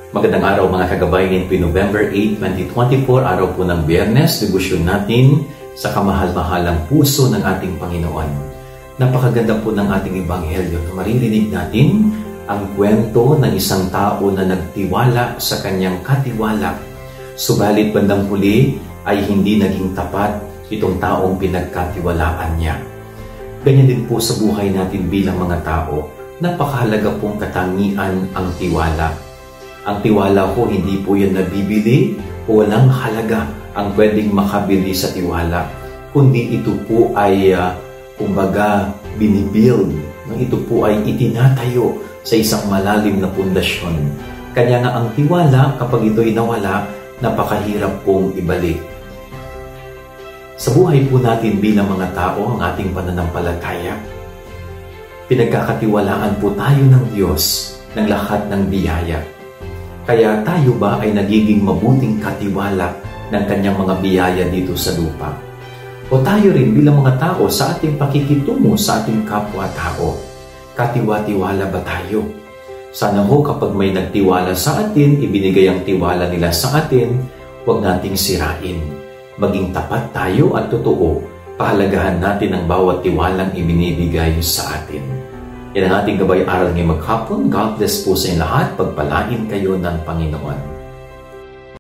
Magandang araw mga kagabay, ngayon po November 8, 2024, araw po ng Biyernes, debosyon natin sa kamahal-mahalang puso ng ating Panginoon. Napakaganda po ng ating Ebanghelyo na maririnig natin ang kwento ng isang tao na nagtiwala sa kanyang katiwala. Subalit bandang huli ay hindi naging tapat itong taong pinagkatiwalaan niya. Ganyan din po sa buhay natin bilang mga tao, napakahalaga pong katangian ang tiwala. Ang tiwala ko, hindi po yan nabibili o walang halaga ang pwedeng makabili sa tiwala. Kundi ito po ay, kumbaga, binibuild. Ito po ay itinatayo sa isang malalim na pundasyon. Kanya nga ang tiwala, kapag ito'y nawala, napakahirap pong ibalik. Sa buhay po natin bilang mga tao, ang ating pananampalataya, pinagkakatiwalaan po tayo ng Diyos ng lahat ng biyaya. Kaya tayo ba ay nagiging mabuting katiwala ng kanyang mga biyaya dito sa lupa? O tayo rin bilang mga tao sa ating pakikitungo sa ating kapwa-tao, katiwa-tiwala ba tayo? Sana ho kapag may nagtiwala sa atin, ibinigay ang tiwala nila sa atin, huwag nating sirain. Maging tapat tayo at totoo, pahalagahan natin ang bawat tiwalang ibinibigay sa atin. Yan ang ating gabay-aral ngayong maghapon. God bless po sa inyo lahat. Pagpalain kayo ng Panginoon.